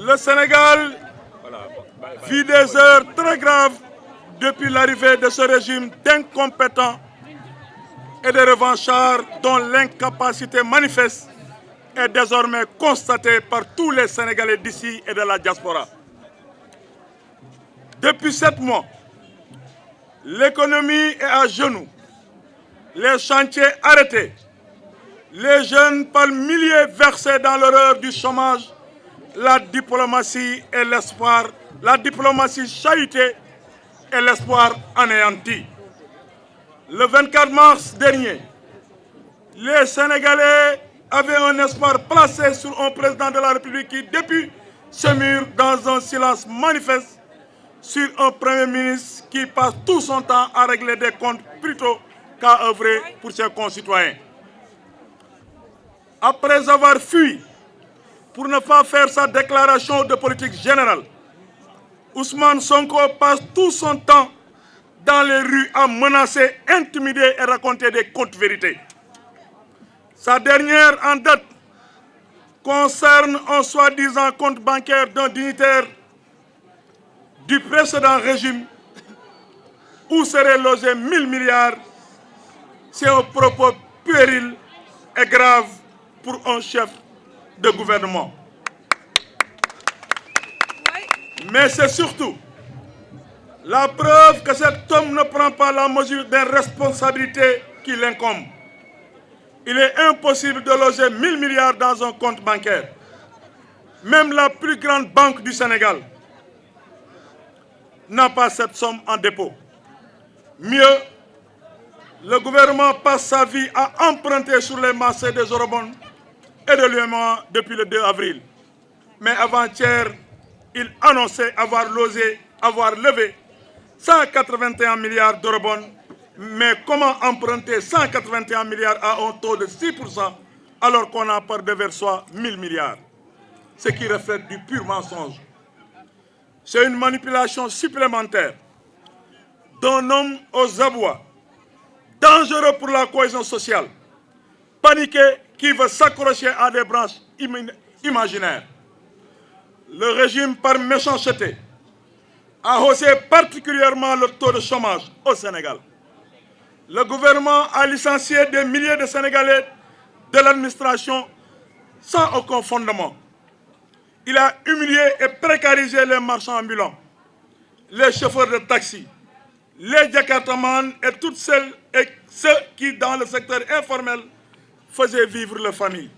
Le Sénégal vit des heures très graves depuis l'arrivée de ce régime d'incompétents et de revanchards dont l'incapacité manifeste est désormais constatée par tous les Sénégalais d'ici et de la diaspora. Depuis 7 mois, l'économie est à genoux, les chantiers arrêtés, les jeunes par milliers versés dans l'horreur du chômage, la diplomatie et l'espoir, la diplomatie chahutée et l'espoir anéanti. Le 24 mars dernier, les Sénégalais avaient un espoir placé sur un président de la République qui, depuis ce mur, dans un silence manifeste, sur un Premier ministre qui passe tout son temps à régler des comptes plutôt qu'à œuvrer pour ses concitoyens. Après avoir fui pour ne pas faire sa déclaration de politique générale, Ousmane Sonko passe tout son temps dans les rues à menacer, intimider et raconter des contes-vérités. Sa dernière en date concerne un soi-disant compte bancaire d'un dignitaire du précédent régime où seraient logés 1000 milliards. C'est un propos puéril et grave pour un chef de gouvernement. Mais c'est surtout la preuve que cet homme ne prend pas la mesure des responsabilités qui l'incombent. Il est impossible de loger 1000 milliards dans un compte bancaire. Même la plus grande banque du Sénégal n'a pas cette somme en dépôt. Mieux, le gouvernement passe sa vie à emprunter sur les marchés des eurobonds et de l'UEMOA depuis le 2 avril. Mais avant-hier, il annonçait avoir levé 181 milliards d'eurobonds. Mais comment emprunter 181 milliards à un taux de 6% alors qu'on a par devers soi 1000 milliards? Ce qui reflète du pur mensonge. C'est une manipulation supplémentaire d'un homme aux abois, dangereux pour la cohésion sociale, paniqué qui veut s'accrocher à des branches imaginaires. Le régime, par méchanceté, a haussé particulièrement le taux de chômage au Sénégal. Le gouvernement a licencié des milliers de Sénégalais de l'administration sans aucun fondement. Il a humilié et précarisé les marchands ambulants, les chauffeurs de taxi, les jakartamans et toutes celles et ceux qui, dans le secteur informel, faisaient vivre leurs familles.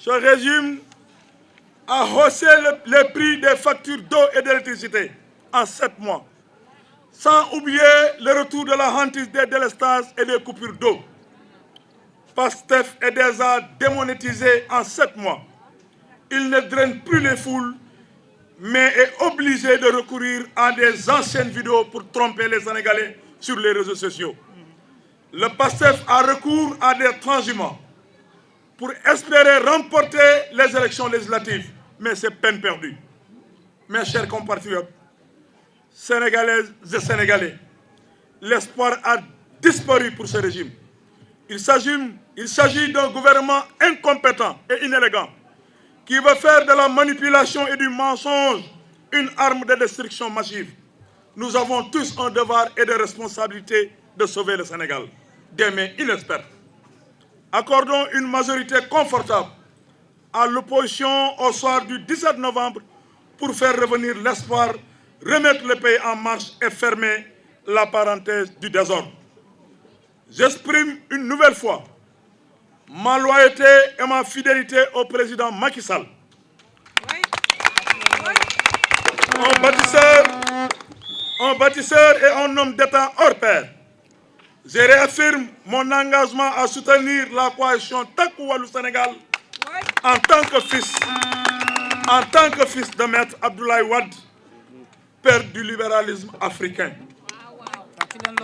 Ce régime a haussé les prix des factures d'eau et d'électricité en 7 mois, sans oublier le retour de la hantise des délestages et des coupures d'eau. Pastef est déjà démonétisé en 7 mois. Il ne draine plus les foules, mais est obligé de recourir à des anciennes vidéos pour tromper les Sénégalais sur les réseaux sociaux. Le Pastef a recours à des transhumants pour espérer remporter les élections législatives. Mais c'est peine perdue. Mes chers compatriotes, Sénégalaises et Sénégalais, l'espoir a disparu pour ce régime. Il s'agit d'un gouvernement incompétent et inélégant qui veut faire de la manipulation et du mensonge une arme de destruction massive. Nous avons tous un devoir et des responsabilités de sauver le Sénégal des mains inexpertes. Accordons une majorité confortable à l'opposition au soir du 17 novembre pour faire revenir l'espoir, remettre le pays en marche et fermer la parenthèse du désordre. J'exprime une nouvelle fois ma loyauté et ma fidélité au président Macky Sall. Un bâtisseur et un homme d'État hors pair. Je réaffirme mon engagement à soutenir la coalition Takku Wallu Sénégal en tant que fils de Maître Abdoulaye Wade, père du libéralisme africain.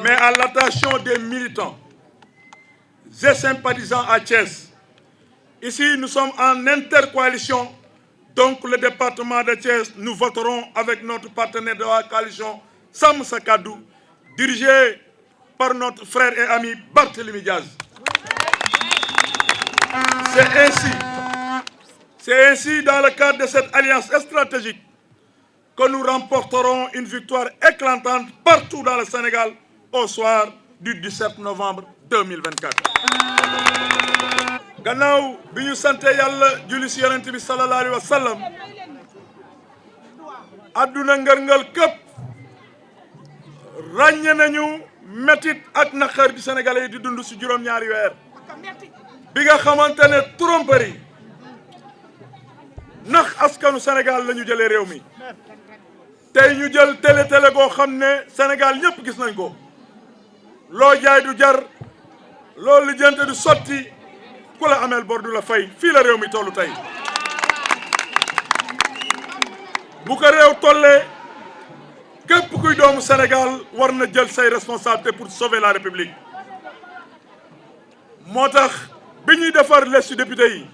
Mais à l'attention des militants et sympathisants à Thiès. Ici, nous sommes en intercoalition, donc le département de Thiès, nous voterons avec notre partenaire de la coalition, Sam Sakadou, dirigé par notre frère et ami C'est ainsi dans le cadre de cette alliance stratégique que nous remporterons une victoire éclatante partout dans le Sénégal au soir du 17 novembre 2024. gannaaw bi ñu sante yàlla julli ci yonent bi sallallahu alayhi wa sallam adduna ngërngal këpp ràññe nañu métit ak naqar bi sénégalais yi di dund ci juróom-ñaari weer bi nga xamante ne tromperie nax askanu Sénégal la ñu jëlee réew mi tey ñu jël télé goo xam ne Sénégal ñëpp gis nañ ko loo jaay du jar loolu lijjante du sotti ku la ameel bor du la fay fii la réew mi tollu tey bu ko réew tollee képp kuy doomu Sénégal war na jël say responsabilités pour sauver la République moo tax bi ñuy defar liste député yi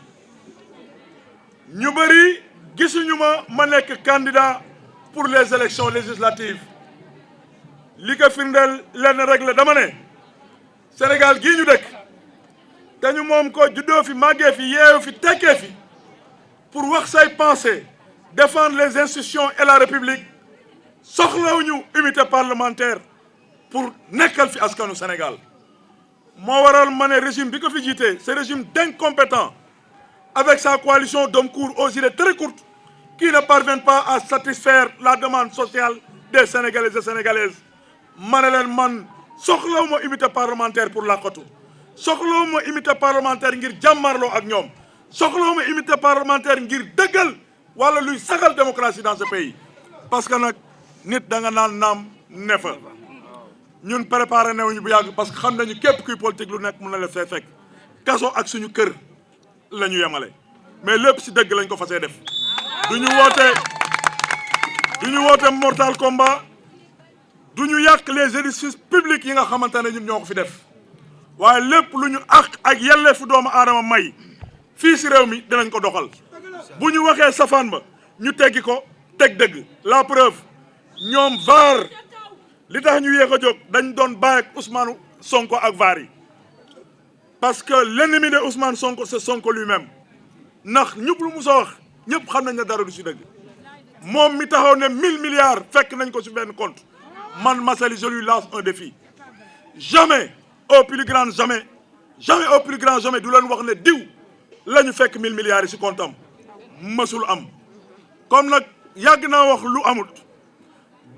ñu bëri gisuñu ma nekk candidat pour les élections législatives li ko firndeel lenn rek la dama ne Sénégal gii ñu dëkk te ñu moom ko juddoo fi màggee fi yeewu fi tekkee fi pour wax say pensée défendre les institutions et la République soxlawuñu unité parlementaire pour nekkal fi askanu Sénégal moo waral ma ne régime bi ko fi jiite ce régime d'incompétents avec sa coalition d'hommes courts aux idées très courtes qui ne parviennent pas à satisfaire la demande sociale des Sénégalais et Sénégalaises ma ne leen man soxlawuma unité parlementaire pour làqatu soxlawuma unité parlementaire ngir jàmmarloo ak ñoom soxlawuma unité parlementaire ngir dëggal wala luy saxal démocratie dans ce pays parce que nag nit da nga naan naam ne fa ñun préparé newuñu bu yàgg parce que xam nañu képp kuy politique lu nekk mën na la fee fekk kaso ak suñu kër la ñu yemale mais lépp si dëgg lañ ko fasee def du ñu woote mortal combat du ñu yàq les édifices publics yi nga xamante ne ñun ñoo ko fi def waaye lépp lu ñu ak yelleefu doomu aadama may fii si réew mi dinañ ko doxal bu ñu waxee safaan ba ñu teggi ko teg dëgg la preuve ñoom VAR li tax ñu yéex a jóg dañ doon bàyyi ak Ousmane Sonko ak VAR yi parce que l'ennemi de Ousmane Sonko c'est Sonko lui-même ndax ñëpp lu mu sa wax ñëpp xam nañ ne dara du si dëgg moom mi taxaw ne 1000 milliards fekk nañ ko si benn compte man Massaly je lui lance un défi jamais au plus grand jamais du leen wax ne diw la ñu fekk 1000 milliards yi si compte am mësul am comme nag yàgg naa wax lu amut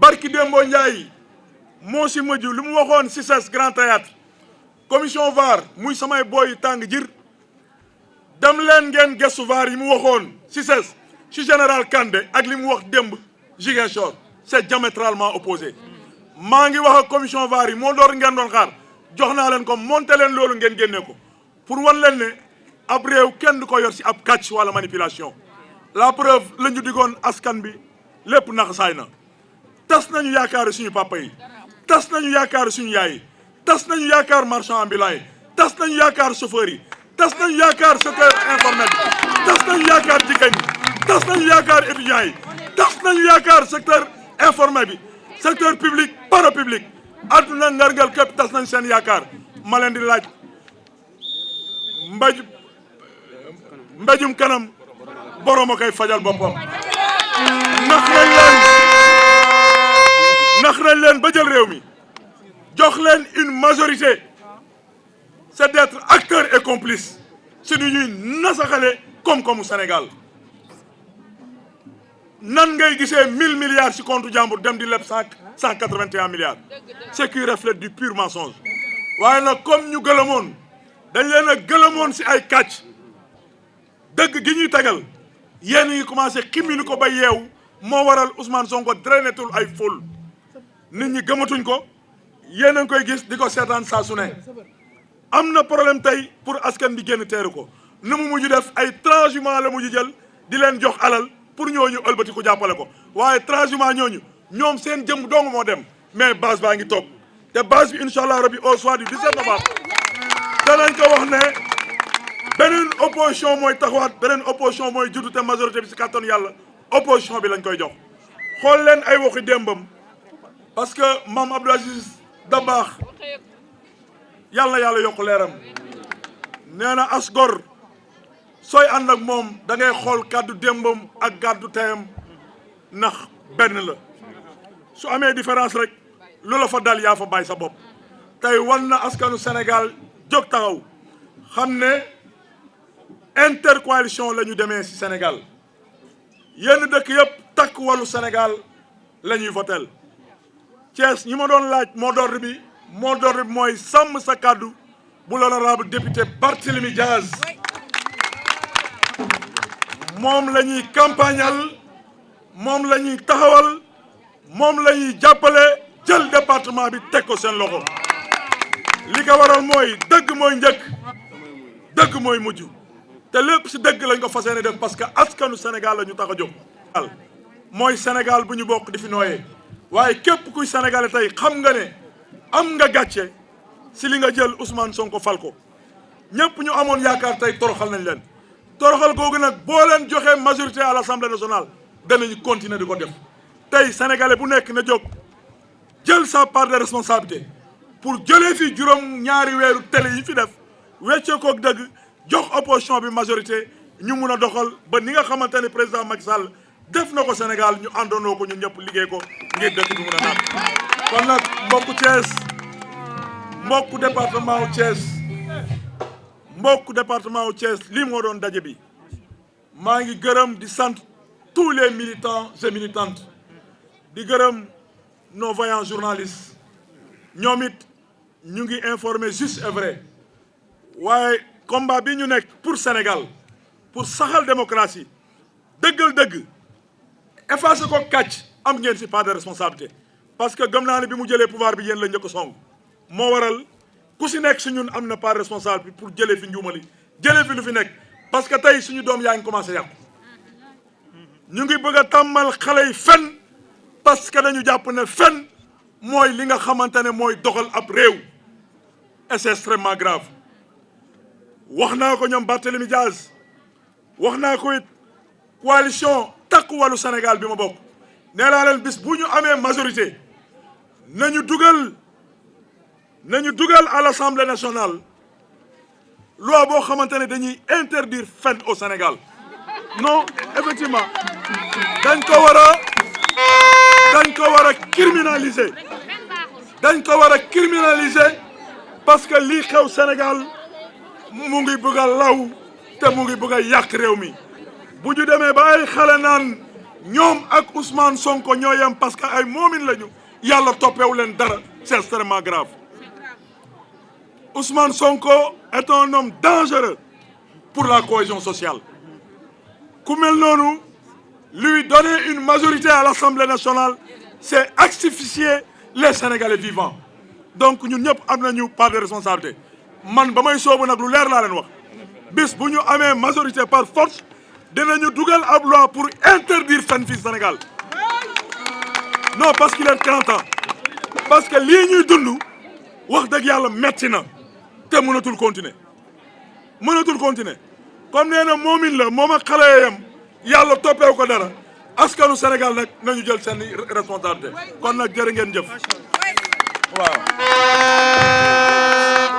barki Dembo Ndiaye moo si mujj li mu waxoon si CICES Grand Théâtre commission VAR muy samay booy tàng jir dem leen ngeen gëstu VAR yi mu waxoon si CICES si général Kandé ak li mu wax démb Ziguinchor c'est diamétralement opposé maa ngi wax ak commission VAR yi moo door ngeen doon xaar jox naa leen ko monté leen loolu ngeen génne ko pour wan leen ne ab réew kenn du ko yor si ab kàcc wala manipulation la preuve la ñu digoon askan bi lépp naxasaay na tas nañu yaakaar suñu papa yi tas nañu yaakaar suñu yaay yi tas nañu yaakaar marchand ambulant yi tas nañu yaakaar chauffeur yi tas nañu yaakaar secteur informel bi tas nañu yaakaar jigéen yi tas nañu yaakaar étudiants yi tas nañu yaakaar secteur informel bi secteur public parapublic adduna ngargal képp tas nañ seen yaakaar ma leen di laaj mbéjum kanam borom a koy fajal boppam nax nañ leen ba jël réew mi jox leen une majorité c'est d'être acteur et complice si nu ñuy nasaxale koom-koomu Sénégal nan ngay gisee 1000 milliards ci compte jàmbur dem di leb 181 milliards ce qui reflète du pur mensonge waaye nag comme ñu gëlëmoon dañ leen a gëlëmoon ci ay kàcc dëgg gi ñuy tegal yéen ngi commencé ximmi ko ba yeewu moo waral Ousmane Sonko drainetul ay ful nit ñi gëmatuñ ko yéen a ngi koy gis di ko seetaan saa su ne am na problème tey pour askan bi génn teeru ko nu mu mujj def ay transhumants la mujj jël di leen jox alal pour ñooñu ëlbati ko jàppale ko waaye transhumants ñooñu ñoom seen jëm dong moo dem mais base baa ngi toog te base bi incha allah rabi au soir du 17 novembre danañ ko wax ne beneen opposition mooy taxawaat beneen opposition mooy juddu te majorité bi si kàttanu yàlla opposition bi lañ koy jox xool leen ay waxi démbam parce que Mame Abdou Aziz Dabakh yàlla yokk leeram nee na as gor sooy ànd ak moom da ngay xool kàddu démbam ak kàddu teyam ndax benn la su amee différence rek lu la fa dal yaa fa bàyyi sa bopp tey wan na askanu Sénégal jóg taxaw xam ne intercoalition la ñu demee ci Sénégal yenn dëkk yëpp takk wàllu Sénégal la ñuy votel Thiès ñi ma doon laaj mot d'ordre bi mooy sàmm sa kàddu bu l'honorable député Barthélémy Diaz moom la ñuy campagnal moom la ñuy taxawal moom la ñuy jàppale jël département bi teg ko seen loxo li ko waral mooy dëgg mooy njëkk dëgg mooy mujj te lépp ci dëgg lañ ko fas yéene def parce que askanu Sénégal la ñu tax a jóg. mooy Sénégal bu ñu bokk di fi nooyee waaye képp kuy sénégalais tey xam nga ne am nga gàcce ci li nga jël Ousmane Sonko fal ko ñëpp ñu amoon yaakaar tey toroxal nañ leen toroxal googu nag boo leen joxee majorité à l'Assemblée nationale danañu continuer di ko def tey sénégalais bu nekk na jóg jël sa part de responsabilité pour jëlee fi juróom ñaari weeru télé yi fi def weccee koog dëgg jox opposition bi majorité ñu mun a doxal ba ni nga xamante ne président Macky Sall def na ko Sénégal ñu àndandoo ko ñun ñëpp liggéey ko ngir dëkk bi mun a naat kon nag mbokku Thiès mbokku département wu Thiès mbokku département wu Thiès lii moo doon daje bi maa ngi gërëm di sant tous les militants et militantes di gërëm nos vaillants journalistes ñoom it ñu ngi informer juste et vrai waaye combat bi ñu nekk pour Sénégal pour saxal démocratie dëggal dëgg effacer ko kàcc am ngeen ci part de responsabilité parce que gëm naa ne bi mu jëlee pouvoir bi yéen la njëkk a song moo waral ku ci nekk ci ñun am na part de responsabilité pour jëlee fi njuumali jëlee fi lu fi nekk parce que tey suñu doom yaa ngi commencé yàqu ñu ngi bëgg a tàmmal xale yi fen parce que dañu jàpp ne fen mooy li nga xamante ne mooy doxal ab réew et c'est extrêmement grave wax naa ko ñoom Barthélémy Diaz wax naa ko it coalition takku wàllu Sénégal bi ma bokk nee naa leen bis bu ñu amee majorité nañu dugal à l'Assemblée nationale loi boo xamante ne dañuy interdire fen au Sénégal non effectivement dañ ko war a criminaliser dañ ko war a criminaliser parce que lii xew Sénégal mu ngi bëgg a law te mu ngi bëgg a yàq réew mi bu ñu demee ba ay xale naan ñoom ak Ousmane Sonko ñoo yem parce que ay moomin lañu yàlla toppewu leen dara c'est extrêmement grave Ousmane Sonko est un homme dangereux pour la cohésion sociale ku mel noonu lui donner une majorité à l'Assemblée nationale c'est asphyxier les Sénégalais vivants donc ñun ñëpp am nañu part de responsabilité man ba may soobu nag lu leer laa leen wax bis bu ñu amee majorité par force dinañu dugal ab loi pour interdire fen fii Sénégal non parce qu'il est 30 ans parce que lii ñuy dund wax dëgg yàlla metti na te mënatul continuer comme nee na moomin la moom ak xale yam yàlla toppeewu ko dara askanu Sénégal nag nañu jël seen responsabilité kon nag jërë ngeen jëf waaw